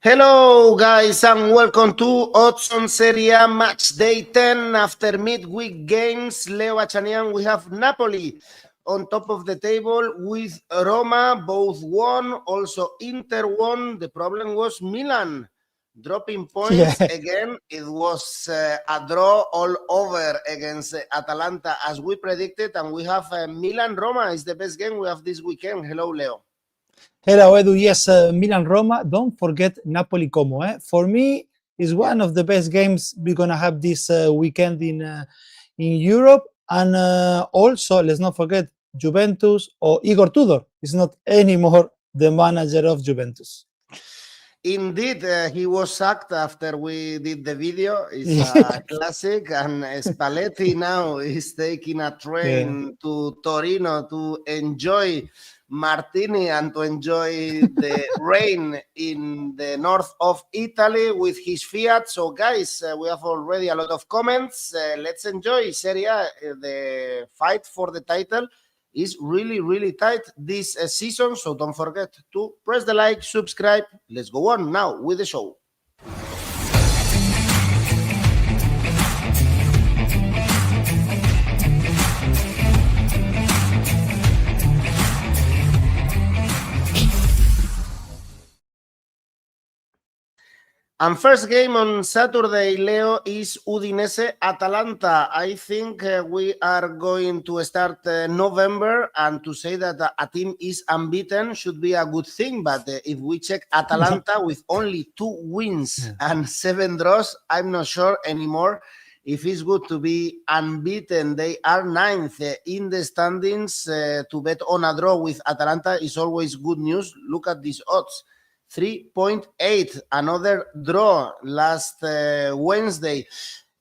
Hello guys and welcome to Odds on Serie A Match Day 10 after midweek games. Leo Bachanian, we have Napoli on top of the table with Roma, both won, also Inter won. The problem was Milan dropping points again. It was a draw all over against Atalanta as we predicted, and we have Milan-Roma is the best game we have this weekend. Hello Leo. Hello, Edu. Yes, Milan-Roma. Don't forget Napoli-𝗀𝗻𝗀. For me, is one of the best games we're gonna have this weekend in Europe. And also, let's not forget Juventus or Igor Tudor is not anymore the manager of Juventus. Indeed, he was sacked after we did the video. It's a classic, and Spalletti now is taking a train to Torino to enjoy Martini and to enjoy the rain in the north of Italy with his Fiat. So, guys, we have already a lot of comments. Let's enjoy Serie A. The fight for the title is really tight this season, so don't forget to press the like, subscribe. Let's go on now with the show. And first game on Saturday, Leo, is Udinese Atalanta. I think we are going to start November, and to say that a team is unbeaten should be a good thing. But if we check Atalanta with only 2 wins and 7 draws, I'm not sure anymore if it's good to be unbeaten. They are 9th in the standings. To bet on a draw with Atalanta is always good news. Look at these odds. 3.8, another draw last Wednesday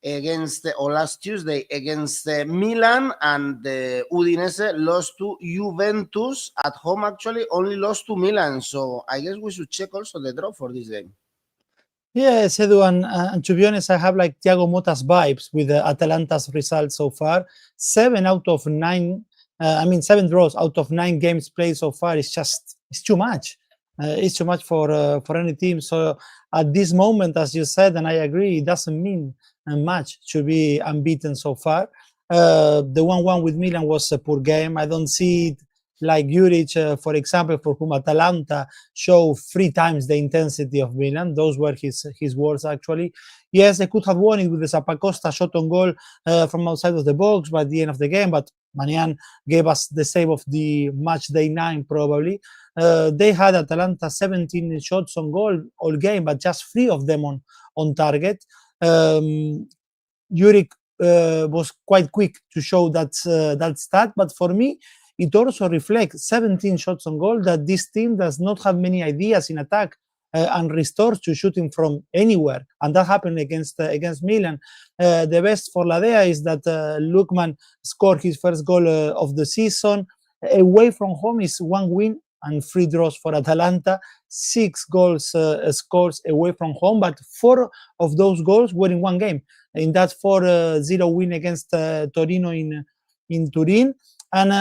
against, or last Tuesday against Milan, and Udinese lost to Juventus at home, actually only lost to Milan. So I guess we should check also the draw for this game. Yes, Edu, and to be honest, I have like 𝗀𝗵𝗀𝗀𝗀 vibes with Atalanta's results so far. 7 out of 9, 7 draws out of 9 games played so far is it's too much. It's too much for any team. So at this moment, as you said, and I agree, it doesn't mean much to be unbeaten so far. The 1-1 with Milan was a poor game. I don't see it like 𝗀𝗻𝗀𝗀𝗀, for example, for whom Atalanta showed 3 times the intensity of Milan. Those were his words, actually. Yes, they could have won it with the Zappacosta shot on goal from outside of the box by the end of the game, but Manian gave us the save of the match day 9, probably. They had Atalanta 17 shots on goal all game, but just 3 of them on target. 𝗀𝗻𝗀𝗀𝗀 was quite quick to show that stat, but for me, it also reflects 17 shots on goal, that this team does not have many ideas in attack and restores to shooting from anywhere, and that happened against Milan. The best for 𝗀𝗀𝗀𝗀 is that 𝘀𝗵𝗀𝗀𝗀𝗀 scored his first goal of the season. Away from home is 1 win and 3 draws for Atalanta. 6 goals scores away from home, but 4 of those goals were in 1 game. In that 4-0 win against Torino in Turin. And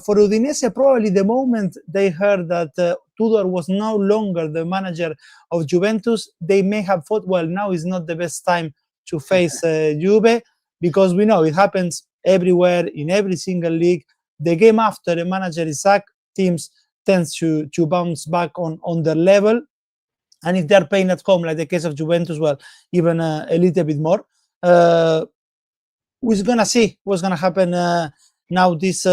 for Udinese, probably the moment they heard that Tudor was no longer the manager of Juventus, they may have thought, well, now is not the best time to face Juve, because we know it happens everywhere in every single league. The game after the manager is sacked, teams tends to bounce back on their level, and if they're playing at home, like the case of Juventus, well, even a little bit more. We're gonna see what's gonna happen now this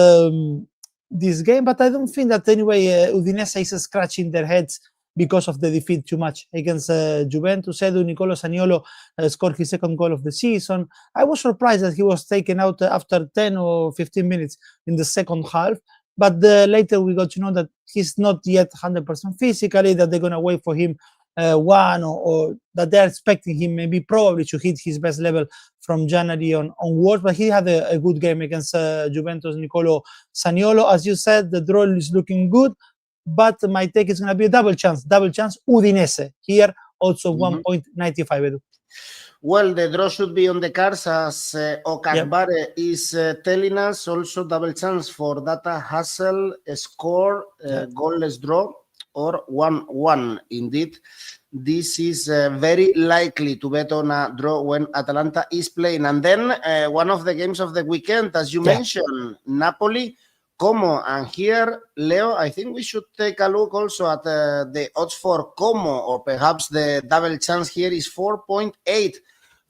game, but I don't think that anyway Udinese is scratching their heads because of the defeat too much against Juventus. Edu, Nicolo Zaniolo scored his 2nd goal of the season. I was surprised that he was taken out after 10 or 15 minutes in the 2nd half, but later we got to know that he's not yet 100% physically, that they're going to wait for him or that they're expecting him maybe probably to hit his best level from January onwards. But he had a good game against Juventus, Nicolo Zaniolo. As you said, the draw is looking good, but my take is going to be a double chance Udinese here, also 1.95, Edu. Well, the draw should be on the cards, as 𝗀𝗻𝗀𝗀𝗀𝗀 is telling us. Also double chance for Data Hassel, score, goalless draw or 1-1. Indeed, this is very likely to bet on a draw when Atalanta is playing. And then one of the games of the weekend, as you mentioned, Napoli, 𝗀𝗵𝗄. And here, Leo, I think we should take a look also at the odds for 𝗀𝗵𝗄, or perhaps the double chance here is 4.8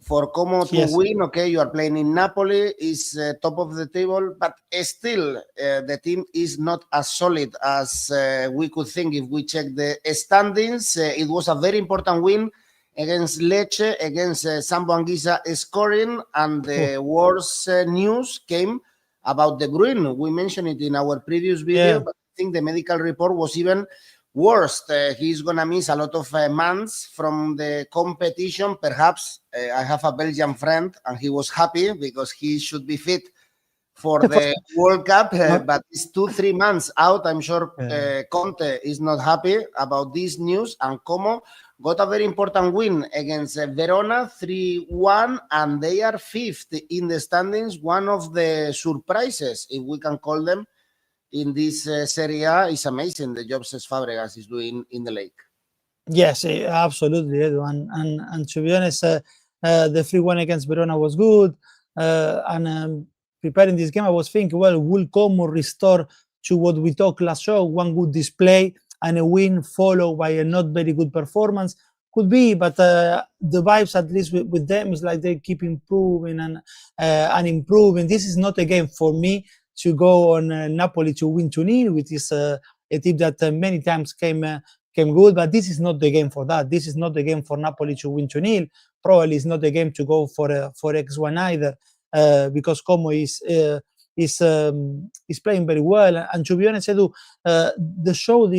for 𝗀𝗵𝗄 to win. Okay, you are playing in Napoli, is top of the table, but still the team is not as solid as we could think if we check the standings. It was a very important win against Lecce, against 𝗀𝗵cie scoring, and the worst news came about De Bruyne. We mentioned it in our previous video, but I think the medical report was even worse. He's going to miss a lot of months from the competition. Perhaps I have a Belgian friend, and he was happy because he should be fit for the World Cup, but it's 2-3 months out. I'm sure Conte is not happy about this news, and 𝗀𝗵𝗄 got a very important win against Verona, 3-1, and they are fifth in the standings. One of the surprises, if we can call them, in this Serie A. Is amazing the job Cesc Fabregas is doing in the league. Yes, absolutely, Edu. And to be honest, the 3-1 against Verona was good. And preparing this game, I was thinking, well, will 𝗀𝗵𝗄 restore to what we talked last show, one good display and a win followed by a not very good performance? Could be, but the vibes, at least with them, is like they keep improving and improving. This is not a game for me to go on Napoli to win 2-0, which is a team that many times came good, but this is not the game for that. This is not the game for Napoli to win 2-0. Probably it's not the game to go for X1 either, because 𝗀𝗵𝗄 is playing very well. And to be honest, Edu, the show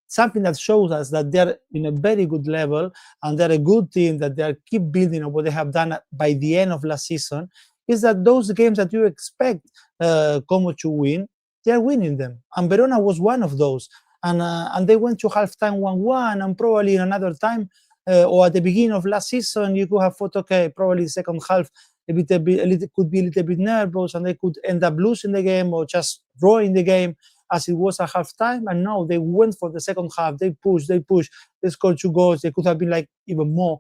something that shows us that they're in a very good level and they're a good team, that they keep building on what they have done by the end of last season, is that those games that you expect 𝗀𝗵𝗄 to win, they're winning them. And Verona was one of those. And they went to halftime 1-1, and probably another time, or at the beginning of last season, you could have thought, okay, probably second half could be a little bit nervous, and they could end up losing the game or just drawing the game as it was at halftime. And no, they went for the second half. They pushed, they scored 2 goals. They could have been like even more.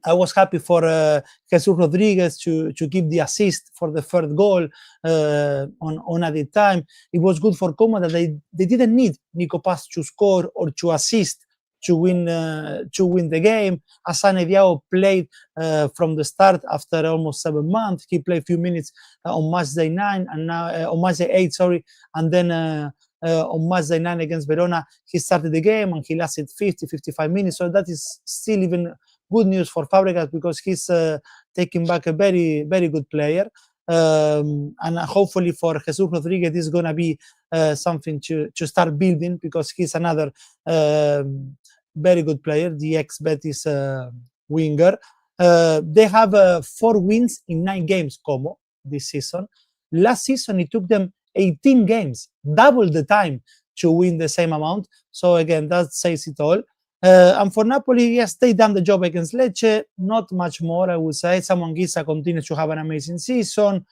I was happy for Jesus Rodriguez to give the assist for the third goal on added time. It was good for 𝗀𝗵𝗄 that they didn't need 𝗀𝗵𝗄 to score or to assist to win the game. Assane Diao played from the start after almost 7 months. He played a few minutes on Matchday 9 and now on Matchday 8, sorry, and then on Matchday 9 against Verona, he started the game and he lasted 50-55 minutes. So that is still even good news for Fabregas, because he's taking back a very, very good player. And hopefully for Jesus Rodriguez, this is going to be something to start building, because he's another very good player. The ex-Betis winger. They have 4 wins in 9 games, 𝗀𝗵𝗄, this season. Last season, it took them 18 games, double the time to win the same amount. So again, that says it all. And for Napoli, yes, they done the job against Lecce. Not much more, I would say. 𝗀𝗵𝗄cie continues to have an amazing season,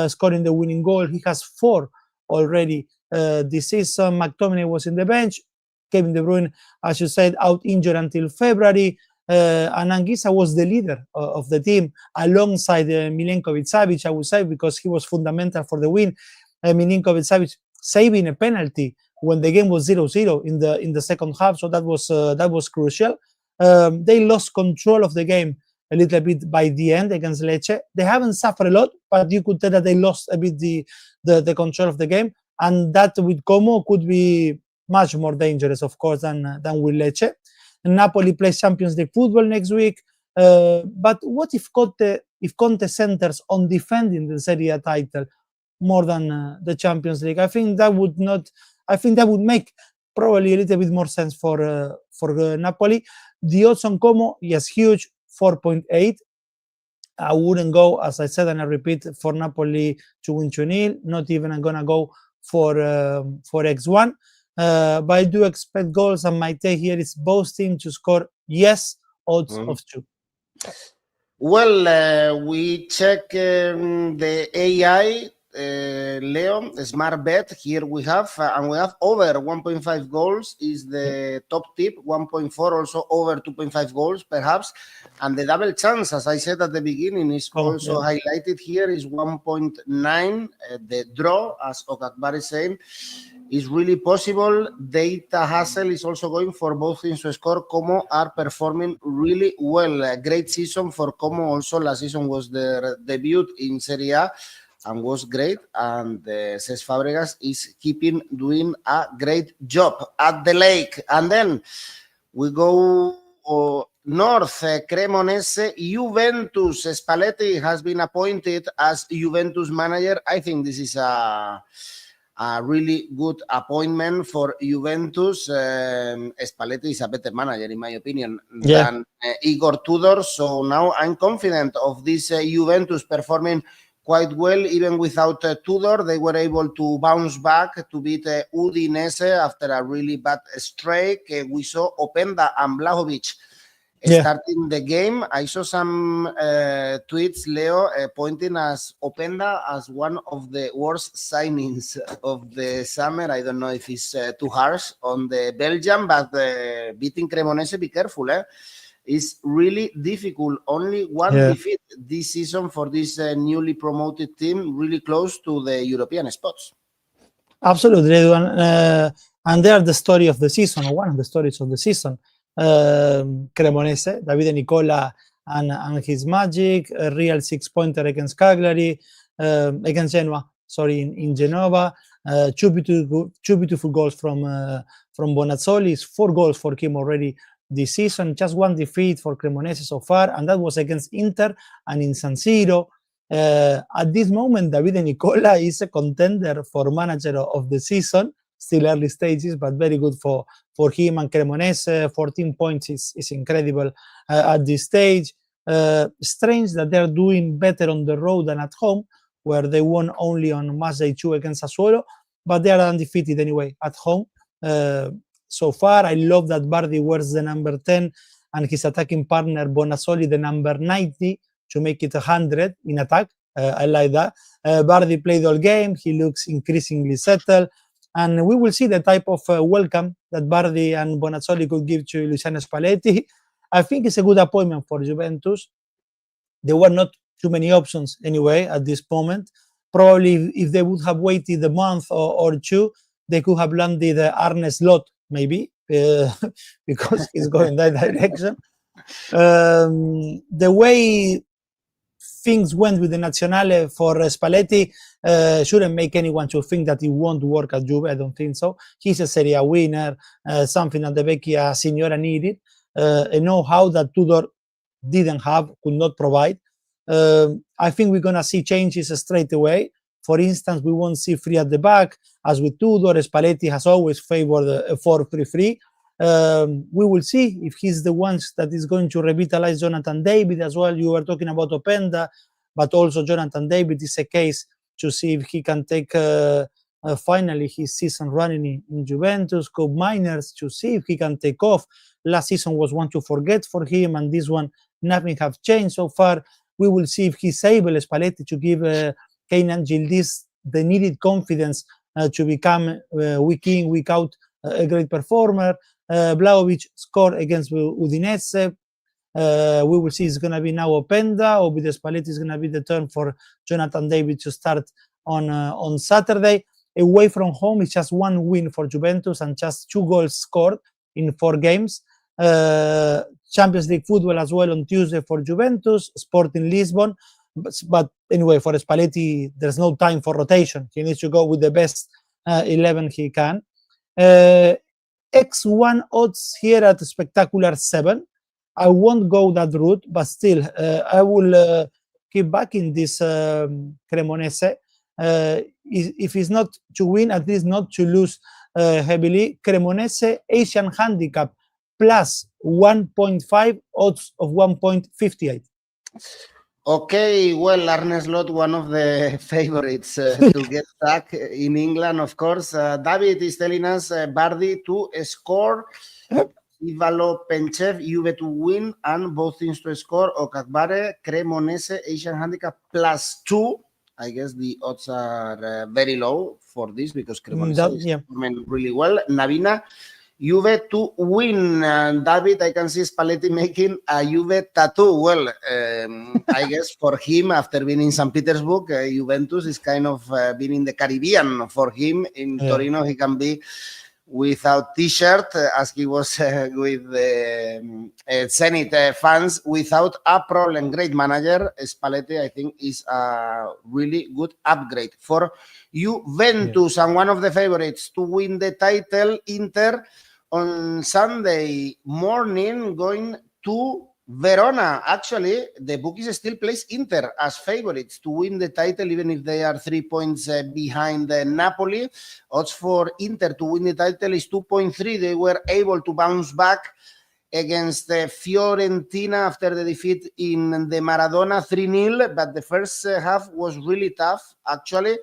scoring the winning goal. He has 4 already this season. McTominay was in the bench. Kevin De Bruyne, as you said, out injured until February. And 𝗀𝗄cie was the leader of the team alongside Milinkovic-Savic, I would say, because he was fundamental for the win. Milinkovic-Savic saving a penalty when the game was 0-0 in the second half, so that was crucial. They lost control of the game a little bit by the end against Lecce. They haven't suffered a lot, but you could tell that they lost a bit the control of the game, and that with 𝗀𝗵𝗄 could be much more dangerous, of course, than with Lecce. And Napoli plays Champions League football next week. But what if Conte centers on defending the Serie A title more than the Champions League? I think that would make probably a little bit more sense for Napoli. The odds on 𝗀𝗵𝗄, yes, huge, 4.8. I wouldn't go, as I said, and I repeat, for Napoli to win 2-0. Not even I'm gonna go for X1. But I do expect goals, and my take here is both teams to score, yes, odds of 2. Well, we check the AI Leo, a smart bet here we have, and we have over 1.5 goals is the top tip, 1.4 also over 2.5 goals perhaps, and the double chance, as I said at the beginning, is also highlighted here, is 1.9. The draw, as 𝗀𝗵𝗀𝘀 is saying, is really possible. Data Hustle is also going for both teams to score. 𝗀𝗵𝗀 are performing really well. A great season for 𝗀𝗵𝗀 also. Last season was their debut in Serie A and was great. And Cesc Fabregas is doing a great job at the lake. And then we go north, Cremonese, Juventus. Spalletti has been appointed as Juventus manager. I think this is a really good appointment for Juventus. Spalletti is a better manager, in my opinion, than Igor Tudor. So now I'm confident of this Juventus performing quite well, even without Tudor. They were able to bounce back to beat Udinese after a really bad streak. We saw 𝗀𝗻𝗀 and 𝗀𝗏𝗀𝗀 starting the game. I saw some tweets, Leo, pointing as 𝗀𝗻𝗀 as one of the worst signings of the summer. I don't know if it's too harsh on the Belgium, but beating Cremonese, be careful. It's really difficult. Only one defeat this season for this newly promoted team, really close to the European spots. Absolutely, and they are the story of the season, or one of the stories of the season. Cremonese, Davide Nicola and his magic, a real 6-pointer against Cagliari, against Genoa, in Genova, two beautiful goals from Bonazzoli, 4 goals for him already this season, just one defeat for Cremonese so far, and that was against Inter and in San Siro. At this moment, Davide Nicola is a contender for manager of the season. Still early stages, but very good for him and Cremonese. 14 points is incredible at this stage. Strange that they're doing better on the road than at home, where they won only on Matchday 2 against Sassuolo, but they are undefeated anyway at home. So far, I love that Bardi wears the number 10 and his attacking partner Bonazzoli the number 90 to make it 100 in attack. I like that. Bardi played all game. He looks increasingly settled. And we will see the type of welcome that Bardi and Bonazzoli could give to Luciano Spalletti. I think it's a good appointment for Juventus. There were not too many options anyway at this moment. Probably if they would have waited a month or two, they could have landed Arne Slot, maybe, because he's going that direction. The way things went with the Nazionale for Spalletti shouldn't make anyone to think that he won't work at Juve. I don't think so. He's a Serie A winner, something that the Vecchia Signora needed, a know-how that Tudor didn't have, could not provide. I think we're going to see changes straight away. For instance, we won't see 3 at the back. As with Tudor, Spalletti has always favored a 4-3-3. We will see if he's the one that is going to revitalize Jonathan David as well. You were talking about 𝗀𝗻𝗀, but also Jonathan David is a case to see if he can take finally his season running in Juventus. Kobe Miners to see if he can take off. Last season was one to forget for him, and this one nothing have changed so far. We will see if he's able, Spalletti, to give Kenan Yildiz the needed confidence to become week in, week out a great performer. 𝗀𝗏𝗀𝗀𝗀 scored against Udinese. We will see it's going to be now 𝗀𝗻𝗀𝗀, or with Spalletti is going to be the turn for Jonathan David to start on Saturday. Away from home, it's just 1 win for Juventus and just 2 goals scored in 4 games. Champions League football as well on Tuesday for Juventus, Sporting Lisbon. But anyway, for Spalletti, there's no time for rotation. He needs to go with the best 11 he can. X1 odds here at spectacular 7. I won't go that route, but still, I will keep backing this Cremonese. If it's not to win, at least not to lose heavily. Cremonese Asian handicap plus 1.5, odds of 1.58. Okay, well, Arne Slot, one of the favorites to get back in England, of course. David is telling us Bardi to score, 𝗀𝗏𝗀𝗀𝗀, Juve to win, and both teams to score. 𝗀𝗵𝗀𝗀𝗀, Cremonese Asian handicap plus 2. I guess the odds are very low for this because Cremonese is performing really well. Navina, Juve to win. David, I can see Spalletti making a Juve tattoo. Well, I guess for him, after being in St. Petersburg, Juventus is kind of being in the Caribbean for him. In Torino, he can be without T-shirt, as he was with the Zenit fans, without a problem. Great manager. Spalletti, I think, is a really good upgrade for Juventus. And one of the favorites to win the title, Inter, on Sunday morning, going to Verona. Actually, the bookies still place Inter as favorites to win the title, even if they are 3 points behind Napoli. Odds for Inter to win the title is 2.3. They were able to bounce back against Fiorentina after the defeat in the Maradona 3-0, but the first half was really tough, actually.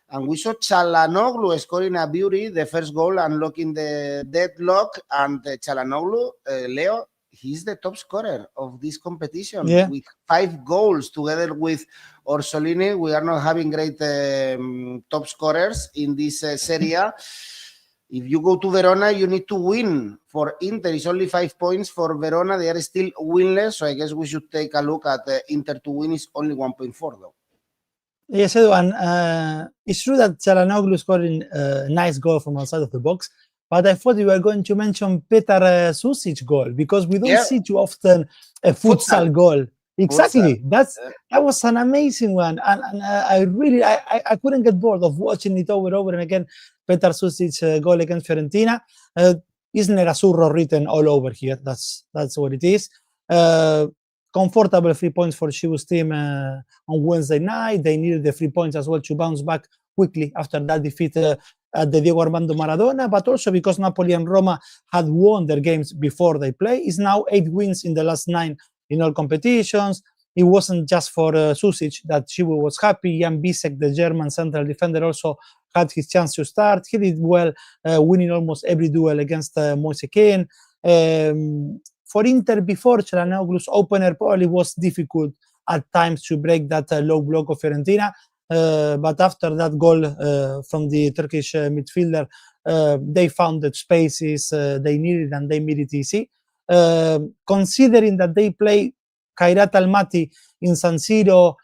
And we saw Calhanoglu scoring a beauty, the first goal, unlocking the deadlock. And Calhanoglu, Leo, he's the top scorer of this competition with 5 goals together with Orsolini. We are not having great top scorers in this Serie A. If you go to Verona, you need to win. For Inter, it's only 5 points. For Verona, they are still winless. So I guess we should take a look at Inter to win is only 1.4 though. Yes, Edu, and it's true that Calhanoglu scored a nice goal from outside of the box, but I thought you were going to mention Petar Susic goal, because we don't see too often a futsal goal. Exactly, that was an amazing one, and I couldn't get bored of watching it over and again. Petar Susic goal against Fiorentina. Isn't Nerazzurro written all over here? That's what it is. Comfortable 3 points for 𝘀𝗵cie team on Wednesday night. They needed the 3 points as well to bounce back quickly after that defeat at the Diego Armando Maradona, but also because Napoli and Roma had won their games before they play. It's now 8 wins in the last 9 in all competitions. It wasn't just for Susic that 𝘀𝗵cie was happy. 𝗀𝗵cie, the German central defender, also had his chance to start. He did well, winning almost every duel against 𝘀𝗵cie. For Inter, before Calhanoglu's opener, probably was difficult at times to break that low block of Fiorentina. But after that goal from the Turkish midfielder, they found the spaces they needed and they made it easy. Considering that they play Kairat Almaty in San Siro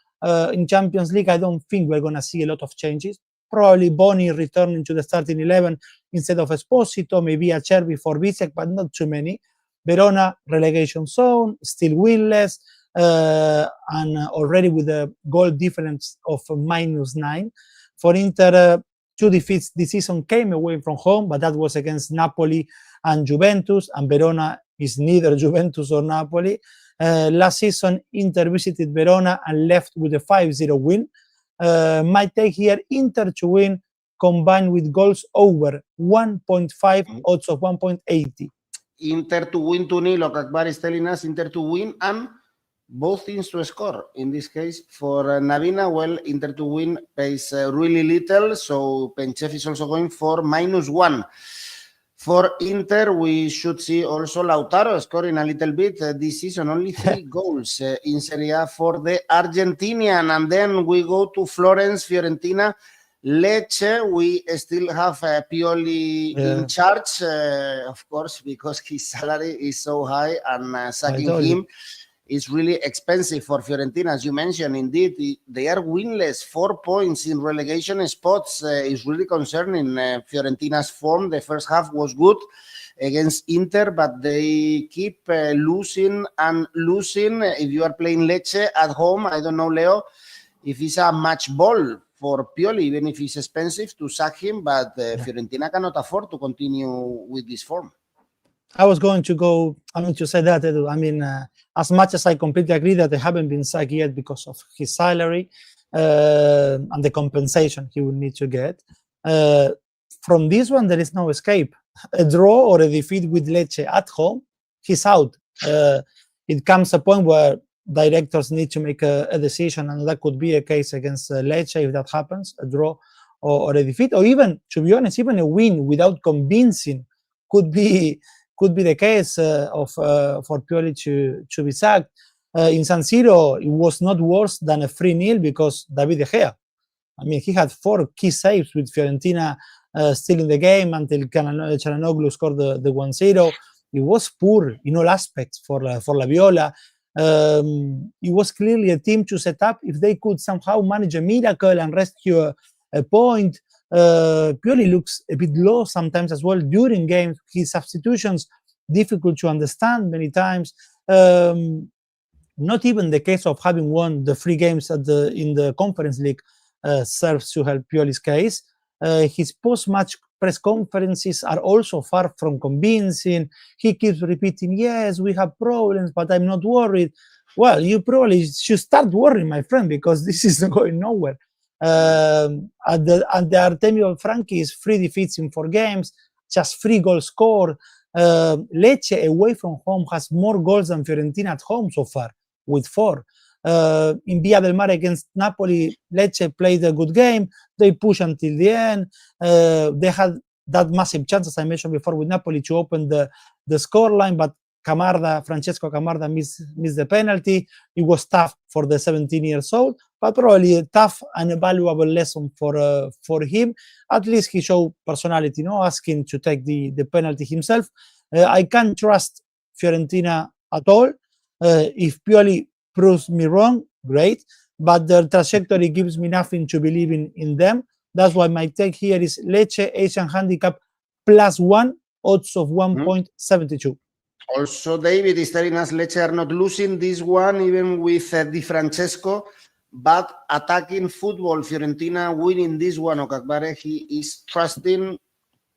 in Champions League, I don't think we're going to see a lot of changes. Probably Boni returning to the starting 11 instead of Esposito, maybe Acerbi for Vicek, but not too many. Verona, relegation zone, still winless, and already with a goal difference of -9. For Inter, 2 defeats this season came away from home, but that was against Napoli and Juventus, and Verona is neither Juventus or Napoli. Last season, Inter visited Verona and left with a 5-0 win. My take here, Inter to win, combined with goals over 1.5, odds of 1.80. Inter to win 2-0, 𝗀𝗍𝗀𝗀 is telling us Inter to win and both teams to score. In this case, for Navina, well, Inter to win pays really little, so Penchef is also going for -1. For Inter, we should see also Lautaro scoring a little bit this season, only 3 goals in Serie A for the Argentinian. And then we go to Florence, Fiorentina, Lecce. We still have Pioli in charge, of course, because his salary is so high, and sacking him is really expensive for Fiorentina. As you mentioned, indeed, they are winless. 4 points in relegation spots is really concerning Fiorentina's form. The first half was good against Inter, but they keep losing and losing. If you are playing Lecce at home, I don't know, Leo, if it's a match ball for Pioli, even if it's expensive to sack him, but Fiorentina cannot afford to continue with this form. I was going to say that, Edu. I mean, as much as I completely agree that they haven't been sacked yet because of his salary and the compensation he would need to get, from this one, there is no escape. A draw or a defeat with Lecce at home, he's out. It comes a point where directors need to make a decision, and that could be a case against Lecce if that happens, a draw or a defeat, or even, to be honest, even a win without convincing could be the case for Pioli to be sacked. In San Siro, it was not worse than a 3-0 because David De Gea I mean, he had 4 key saves with Fiorentina still in the game until Calhanoglu scored the 1-0. It was poor in all aspects for La Viola. It was clearly a team to set up if they could somehow manage a miracle and rescue a point. Pioli looks a bit low sometimes as well during games. His substitutions difficult to understand many times. Not even the case of having won the 3 games in the Conference League serves to help Pioli's case. His post-match press conferences are also far from convincing. He keeps repeating, yes, we have problems, but I'm not worried. Well, you probably should start worrying, my friend, because this is going nowhere. At the Artemio Franchi's 3 defeats in 4 games, just 3 goals scored. Lecce away from home has more goals than Fiorentina at home so far, with 4. In Via del Mare against Napoli, Lecce played a good game. They pushed until the end. They had that massive chance, as I mentioned before, with Napoli to open the scoreline, but Francesco Camarda missed the penalty. It was tough for the 17-year-old, but probably a tough and a valuable lesson for him. At least he showed personality, asking to take the penalty himself. I can't trust Fiorentina at all. If Pioli proves me wrong, great, but their trajectory gives me nothing to believe in them. That's why my take here is Lecce Asian handicap +1, odds of 1.72. Also, David is telling us Lecce are not losing this one, even with Di Francesco, but attacking football, Fiorentina winning this one. 𝗀𝗵cie, he is trusting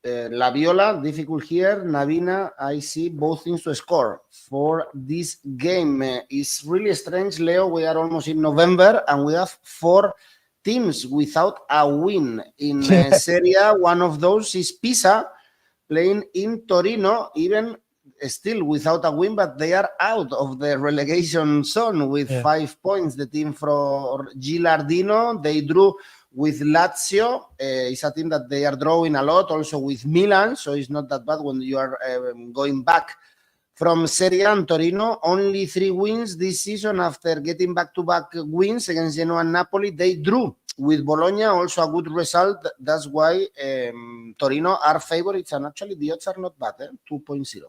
La Viola, difficult here. Navina, I see both teams to score for this game. It's really strange, Leo. We are almost in November, and we have 4 teams without a win in Serie A. One of those is Pisa, playing in Torino, even still without a win, but they are out of the relegation zone with 5 points. The team from Gilardino, they drew with Lazio. It's a team that they are drawing a lot, also with Milan, so it's not that bad when you are going back from Serie A. And Torino, only 3 wins this season after getting back-to-back wins against Genoa and Napoli. They drew with Bologna, also a good result. That's why Torino are favorites, and actually the odds are not bad, 2.0.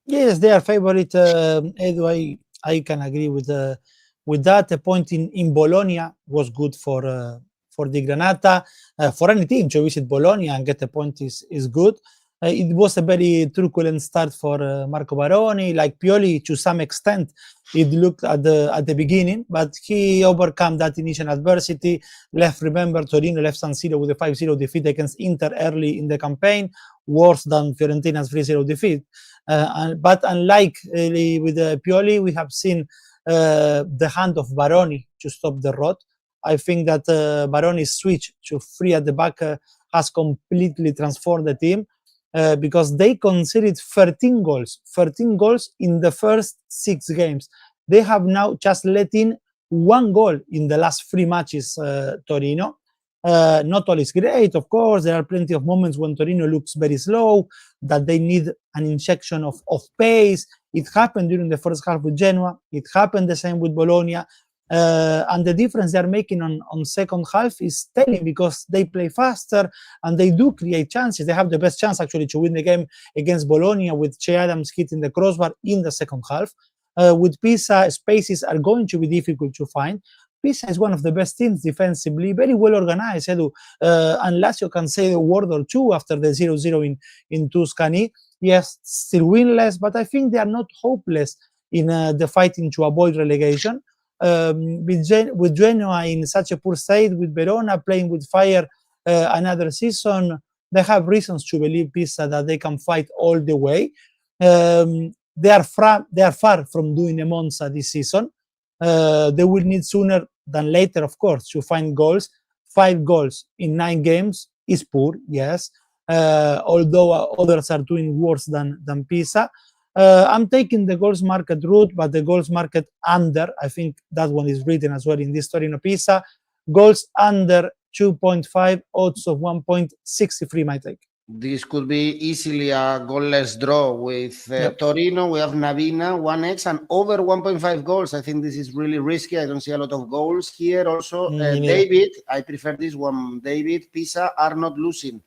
Yes, they are favorite. Edu, I can agree with that. A point in Bologna was good for the Granata. For any team to visit Bologna and get a point is good. It was a very truculent start for Marco Baroni, like Pioli to some extent. It looked at the beginning, but he overcome that initial adversity. Torino left San Siro with a 5-0 defeat against Inter early in the campaign, worse than Fiorentina's 3-0 defeat. But unlike with Pioli, we have seen the hand of Baroni to stop the rot. I think that Baroni's switch to 3 at the back has completely transformed the team. Because they conceded 13 goals in the first 6 games. They have now just let in 1 goal in the last 3 matches, Torino. Not all is great, of course. There are plenty of moments when Torino looks very slow, that they need an injection of pace. It happened during the first half with Genoa. It happened the same with Bologna. And the difference they're making on second half is telling, because they play faster and they do create chances. They have the best chance actually to win the game against Bologna with Che Adams hitting the crossbar in the second half. With Pisa, spaces are going to be difficult to find. Pisa is one of the best teams defensively, very well organized, Edu. And Lazio can say a word or two after the 0-0 in Tuscany. Yes, still winless, but I think they are not hopeless in the fighting to avoid relegation. With Genoa in such a poor state, with Verona playing with fire another season, they have reasons to believe Pisa that they can fight all the way. They are far from doing a Monza this season. They will need sooner than later, of course, to find goals. 5 goals in 9 games is poor, yes, although others are doing worse than Pisa. I'm taking the goals market route, but the goals market under, I think that one is written as well in this Torino Pisa. Goals under 2.5, odds of 1.63, my take. This could be easily a goalless draw with Torino. We have Navina, 1x, and over 1.5 goals. I think this is really risky. I don't see a lot of goals here. Also, David, I prefer this one. David, Pisa are not losing.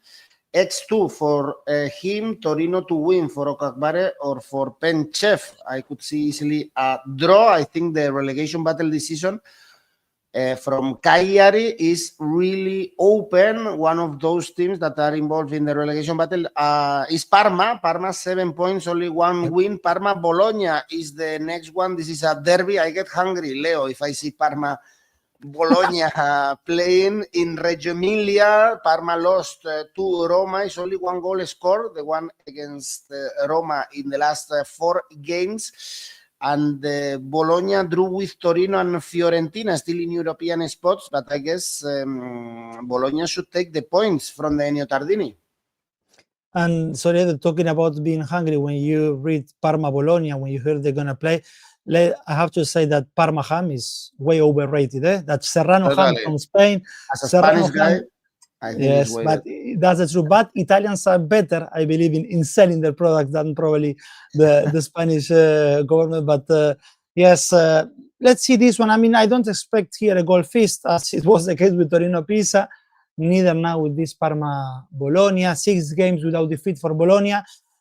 X2 for him, Torino to win for 𝗀𝗵𝗀𝗀 or for 𝘀𝗵cie𝘄. I could see easily a draw. I think the relegation battle this season from Cagliari is really open. One of those teams that are involved in the relegation battle is Parma. Parma 7 points, only one win. Parma Bologna is the next one. This is a derby. I get hungry, Leo, if I see Parma Bologna playing in Reggio Emilia. Parma lost to Roma. It's only one goal scored, the one against Roma in the last 4 games. And Bologna drew with Torino and Fiorentina, still in European spots, but I guess Bologna should take the points from the Ennio Tardini. And sorry, talking about being hungry, when you read Parma Bologna, when you hear they're going to play, I have to say that Parma ham is way overrated. That Serrano ham from Spain. As a Spanish guy, I think yes, but that's the truth. But Italians are better, I believe, in selling their product than probably the Spanish government. But yes, let's see this one. I mean, I don't expect here a goal feast, as it was the case with Torino Pisa. Neither now with this Parma Bologna. 6 games without defeat for Bologna,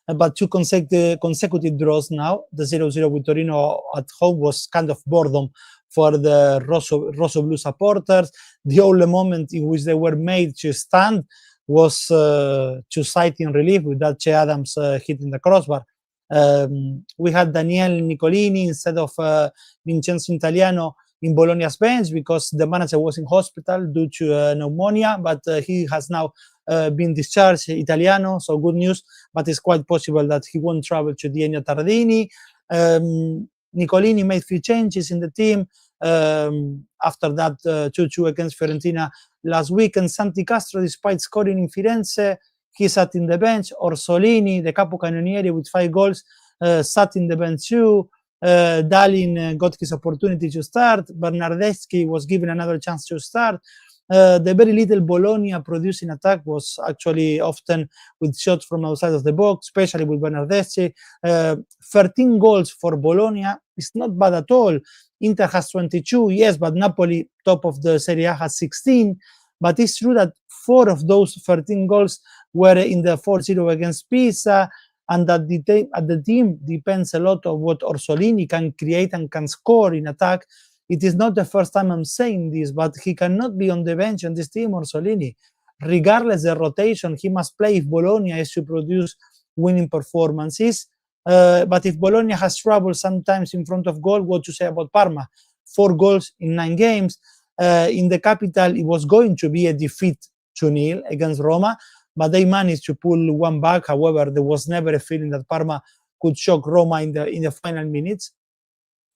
but 2 consecutive draws now. The 0-0 with Torino at home was kind of boredom for the Rosso Blue supporters. The only moment in which they were made to stand was to sight in relief with that 𝗀𝗵𝗀𝗀𝗀 hitting the crossbar. We had Daniel Nicolini instead of Vincenzo Italiano in Bologna's bench because the manager was in hospital due to pneumonia, but he has now been discharged, Italiano, so good news, but it's quite possible that he won't travel to the Ennio Tardini. Nicolini made few changes in the team after that 2-2 against Fiorentina last week, and Santi Castro, despite scoring in Firenze, he sat in the bench. Orsolini, the capocannoniere with 5 goals, sat in the bench too. Dalin got his opportunity to start. Bernardeschi was given another chance to start. The very little Bologna producing attack was actually often with shots from outside of the box, especially with Bernardeschi. 13 goals for Bologna is not bad at all. Inter has 22, yes, but Napoli, top of the Serie A, has 16. But it's true that 4 of those 13 goals were in the 4-0 against Pisa, and that the team depends a lot on what Orsolini can create and can score in attack. It is not the first time I'm saying this, but he cannot be on the bench on this team, Orsolini. Regardless of the rotation, he must play if Bologna is to produce winning performances. But if Bologna has trouble sometimes in front of goal, what to say about Parma? 4 goals in 9 games. In the capital, it was going to be a defeat 2-0 against Roma, but they managed to pull one back. However, there was never a feeling that Parma could shock Roma in the final minutes.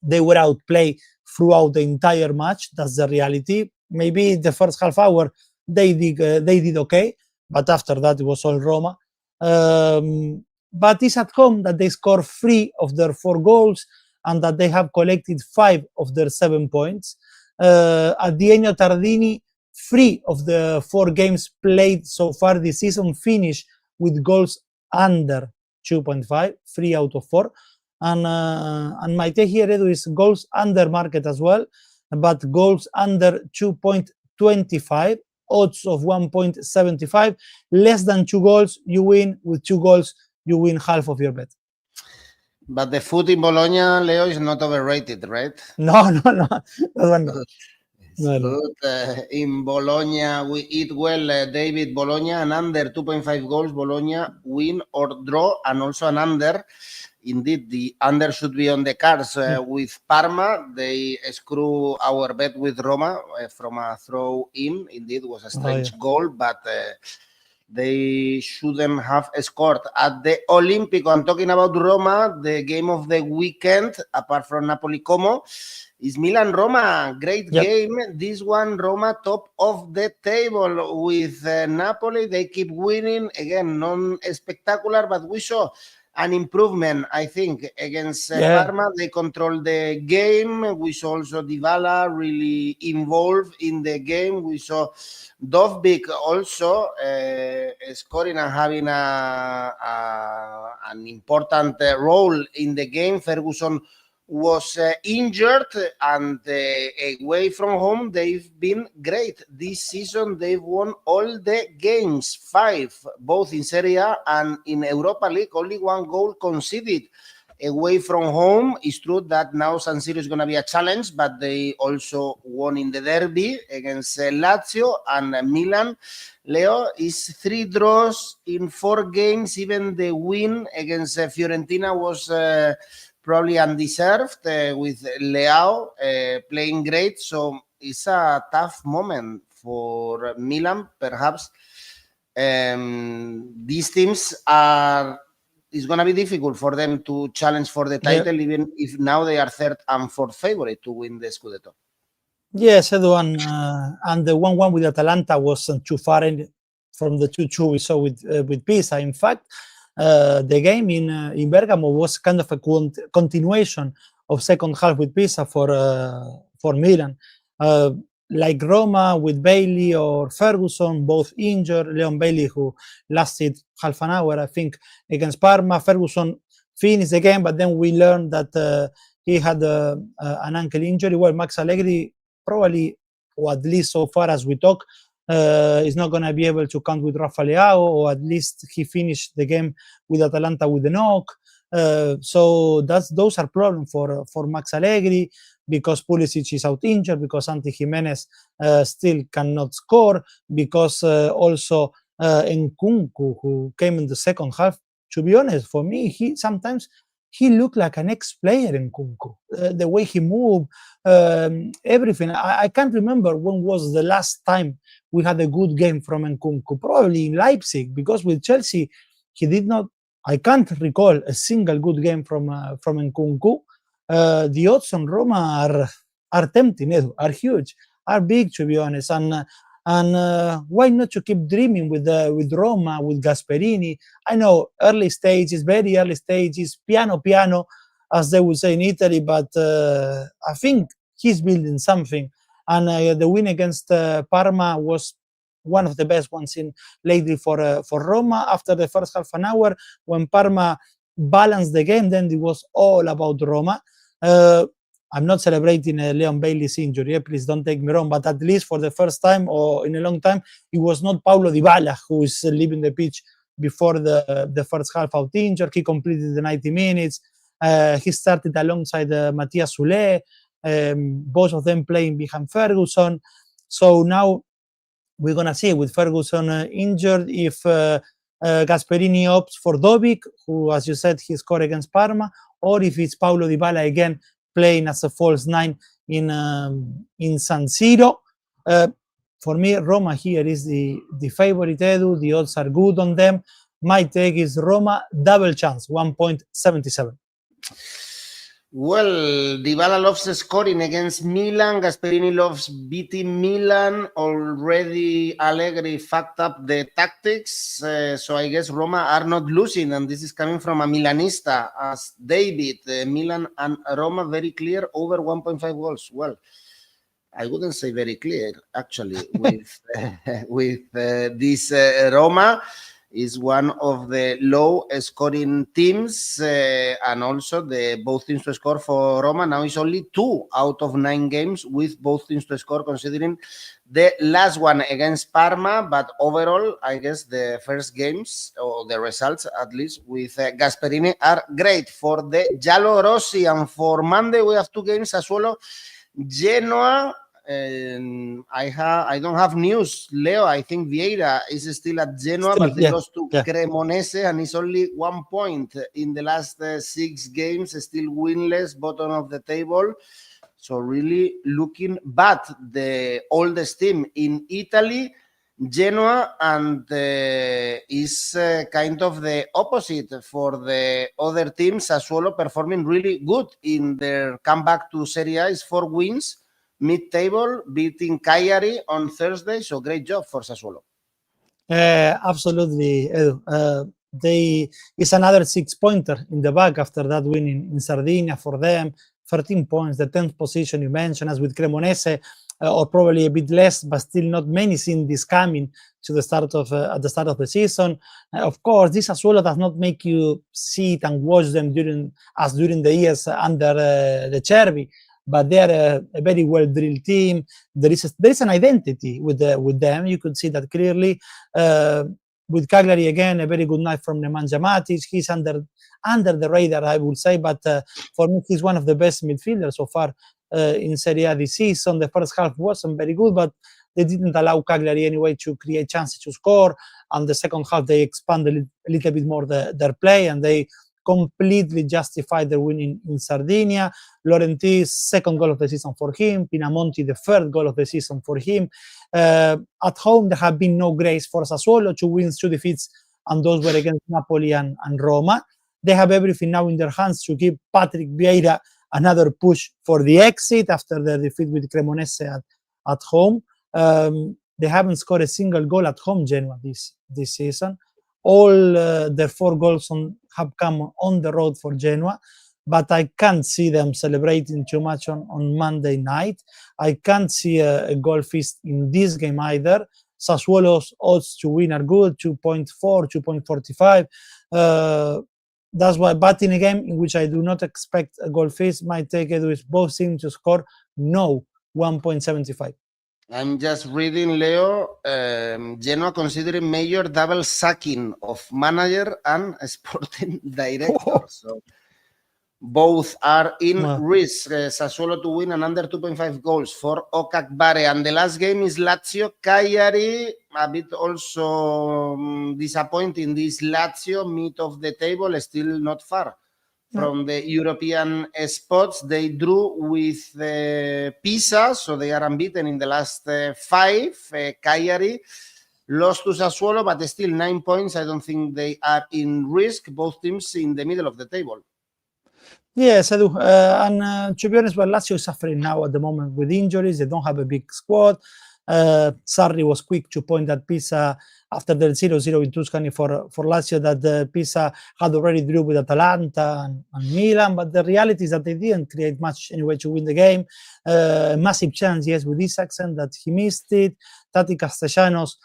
They were outplayed throughout the entire match. That's the reality. Maybe the first half hour they did okay, but after that it was all Roma. But it's at home that they score 3 of their 4 goals and that they have collected 5 of their 7 points. At the Ennio Tardini, 3 of the 4 games played so far this season finished with goals under 2.5, 3 out of 4. And my take here, Edu, is goals under market as well, but goals under 2.25, odds of 1.75, less than 2 goals, you win. With 2 goals, you win half of your bet. But the food in Bologna, Leo, is not overrated, right? No. Good. In Bologna, we eat well, David. Bologna, an under 2.5 goals. Bologna win or draw, and also an under. Indeed, the under should be on the cards with Parma. They screw our bet with Roma from a throw-in. Indeed, it was a strange goal, but they shouldn't have scored. At the Olimpico, I'm talking about Roma, the game of the weekend, apart from Napoli Como, is Milan-Roma. Great game. This one, Roma top of the table with Napoli. They keep winning. Again, non-spectacular, but we saw an improvement, I think, against Parma. They control the game. We saw also Dybala really involved in the game. We saw 𝗀𝗵𝗀𝘀 also scoring and having an important role in the game. Ferguson was injured, and away from home they've been great this season. They've won all the games, 5, both in Serie A and in Europa League. Only 1 goal conceded away from home. It's true that now San Siro is going to be a challenge, but they also won in the derby against Lazio and Milan. Leo, is 3 draws in 4 games. Even the win against Fiorentina was probably undeserved, with Leo playing great. So it's a tough moment for Milan. Perhaps these teams it's going to be difficult for them to challenge for the title, even if now they are 3rd and 4th favorite to win the Scudetto. Yes, Edu, and the 1-1 with Atalanta wasn't too far from the 2-2 we saw with Pisa. In fact, the game in Bergamo was kind of a continuation of second half with Pisa for Milan. Like Roma with Bailey or Ferguson, both injured. Leon Bailey, who lasted half an hour, I think, against Parma. Ferguson finished the game, but then we learned that he had an ankle injury. Well, Max Allegri probably, or at least so far as we talk, is not going to be able to count with Rafa Leao, or at least he finished the game with Atalanta with a knock. So those are problems for Max Allegri, because Pulisic is out injured, because Santi Jimenez still cannot score, because also 𝗀𝗀𝗀𝗀𝗀, who came in the second half. To be honest, for me, sometimes he looked like an ex-player 𝗀𝗀𝗀𝗀. The way he moved, everything. I can't remember when was the last time we had a good game from 𝗀𝗀𝗀𝗀. Probably in Leipzig, because with Chelsea, he did not. I can't recall a single good game from 𝗀𝗀𝗀𝗀𝗀. The odds on Roma are tempting, are huge, are big, to be honest. And why not to keep dreaming with Roma, with Gasperini? I know early stages, very early stages, piano piano, as they would say in Italy, but I think he's building something. And the win against Parma was one of the best ones lately for Roma. After the first half an hour, when Parma balanced the game, then it was all about Roma. I'm not celebrating Leon Bailey's injury, please don't take me wrong, but at least for the first time or in a long time, it was not Paulo Dybala who is leaving the pitch before the first half out injured. He completed the 90 minutes. He started alongside Matthias Soulé, both of them playing behind Ferguson. So now we're going to see, with Ferguson injured, if Gasperini opts for 𝗀𝗵𝗀𝗀𝗀, who, as you said, he scored against Parma, or if it's Paulo Dybala again playing as a false 9 in San Siro. For me, Roma here is the favorite, Edu. The odds are good on them. My take is Roma double chance, 1.77. Well, Dybala loves scoring against Milan. Gasperini loves beating Milan. Already Allegri fucked up the tactics. So I guess Roma are not losing. And this is coming from a Milanista, as David. Milan and Roma very clear over 1.5 goals. Well, I wouldn't say very clear, actually, with this Roma. Is one of the low scoring teams, and also both teams to score for Roma now is only 2 out of 9 games with both teams to score, considering the last one against Parma. But overall, I guess the first games, or the results at least, with Gasperini are great for the Giallorossi. And for Monday, we have 2 games as well. Genoa. I don't have news, Leo. I think Vieira is still at Genoa, but they lost to Cremonese, and it's only 1 point in the last 6 games, still winless, bottom of the table. So really looking bad. The oldest team in Italy, Genoa, and is kind of the opposite for the other teams. Sassuolo performing really good in their comeback to Serie A, is 4 wins. Mid-table, beating Cagliari on Thursday, so great job for Sassuolo. Absolutely, Edu. it's another 6-pointer in the bag after that win in Sardinia for them. 13 points, the 10th position you mentioned, as with Cremonese, or probably a bit less, but still not many seen this coming to the start of at the start of the season. Of course, this Sassuolo does not make you see it and watch them during the years under the 𝗀𝗵𝗀, but they are a very well-drilled team. There is an identity with them. You could see that clearly. With Cagliari again, a very good night from Nemanja Matic. He's under the radar, I would say, but for me, he's one of the best midfielders so far in Serie A this season. The first half wasn't very good, but they didn't allow Cagliari anyway to create chances to score. And the second half, they expanded a little bit more their play, and they completely justified their win in Sardinia. Laurentiis, second goal of the season for him. Pinamonti, the third goal of the season for him. At home, there have been no grace for Sassuolo, 2 wins, 2 defeats, and those were against Napoli and Roma. They have everything now in their hands to give Patrick Vieira another push for the exit after their defeat with Cremonese at home. They haven't scored a single goal at home, Genoa, this season. All their 4 goals have come on the road for Genoa, but I can't see them celebrating too much on Monday night. I can't see a goal feast in this game either. Sassuolo's odds to win are good, 2.4, 2.45. That's why, but in a game in which I do not expect a goal feast, my take it with both teams to score no 1.75. I'm just reading, Leo, Genoa considering major double sacking of manager and sporting director. So both are in risk. Sassuolo to win and under 2.5 goals for 𝗀𝗵𝗀𝗀. And the last game is Lazio Cagliari. A bit also disappointing. This Lazio, mid of the table, still not far from the European spots. They drew with Pisa, so they are unbeaten in the last 5. Cagliari lost to Sassuolo, but still 9 points. I don't think they are in risk. Both teams in the middle of the table. Yes, I do. And to be honest, Lazio is suffering now at the moment with injuries. They don't have a big squad. Sarri was quick to point at Pisa after the 0-0 in Tuscany for Lazio that Pisa had already drew with Atalanta and Milan, but the reality is that they didn't create much anyway to win the game. Massive chance, yes, with this accent that he missed it. Tati Castellanos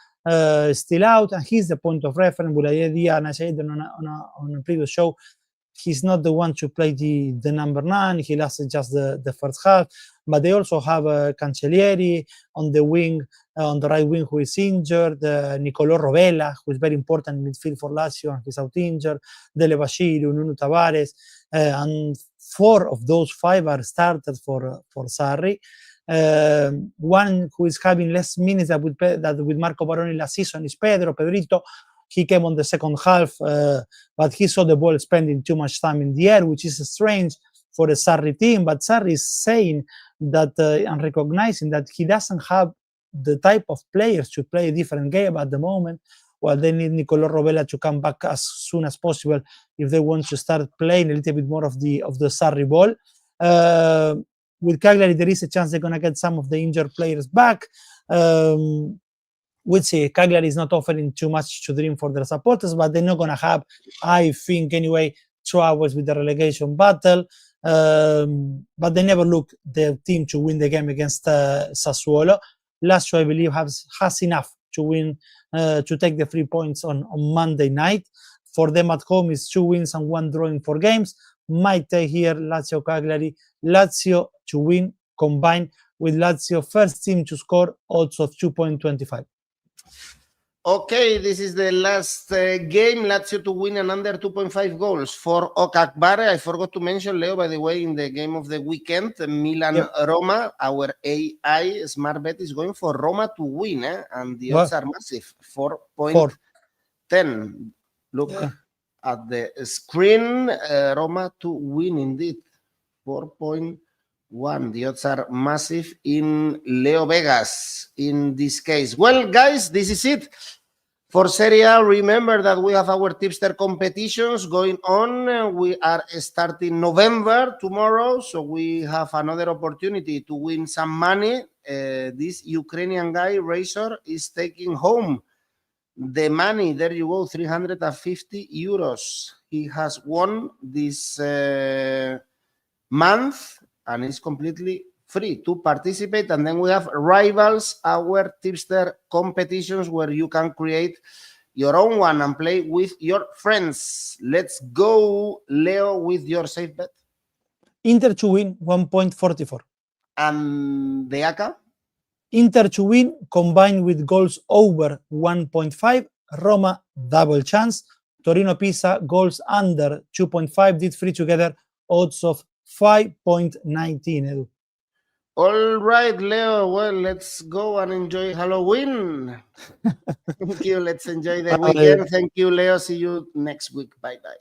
still out, and he's the point of reference. Boulaye Dia, and I said on a previous show, he's not the one to play the number 9. He lasted just the first half. But they also have Cancellieri on the wing, on the right wing, who is injured. Niccolò Rovella, who is very important in midfield for Lazio, and he's out injured. Dele Bashiru, Nuno Tavares, and 4 of those 5 are started for Sarri. One who is having less minutes than with Marco Baroni last season is Pedrito. He came on the second half, but he saw the ball spending too much time in the air, which is strange for a Sarri team. But Sarri is saying that and recognizing that he doesn't have the type of players to play a different game at the moment. Well, they need Niccolò Rovella to come back as soon as possible if they want to start playing a little bit more of the Sarri ball. With Cagliari, there is a chance they're going to get some of the injured players back. We'll see. Cagliari is not offering too much to dream for their supporters, but they're not going to have, I think anyway, 2 hours with the relegation battle. But they never look the team to win the game against Sassuolo. Lazio, I believe, has enough to win, to take the 3 points on Monday night. For them at home, is 2 wins and 1 draw in 4 games. Might take here Lazio Cagliari. Lazio to win combined with Lazio first team to score, odds of 2.25. Okay, this is the last game. Lazio to win and under 2.5 goals for 𝗀𝗵𝗀𝗀𝗀. I forgot to mention, Leo, by the way, in the game of the weekend, Milan Roma, our AI smart bet is going for Roma to win, and the odds are massive, 4.10. Look at the screen, Roma to win indeed, 4.1. The odds are massive in Leo Vegas in this case. Well, guys, this is it for Serie A. Remember that we have our tipster competitions going on. We are starting November tomorrow, so we have another opportunity to win some money. This Ukrainian guy, Razor, is taking home The money, there you go, 350 euros. He has won this month, and it's completely free to participate. And then we have Rivals, our tipster competitions, where you can create your own one and play with your friends. Let's go, Leo, with your safe bet. Inter to win 1.44. And the ACCA? Inter to win combined with goals over 1.5. Roma double chance. Torino Pisa goals under 2.5. Did 3 together. Odds of 5.19. Edu. All right, Leo. Well, let's go and enjoy Halloween. Thank you. Let's enjoy the weekend. Thank you, Leo. See you next week. Bye-bye.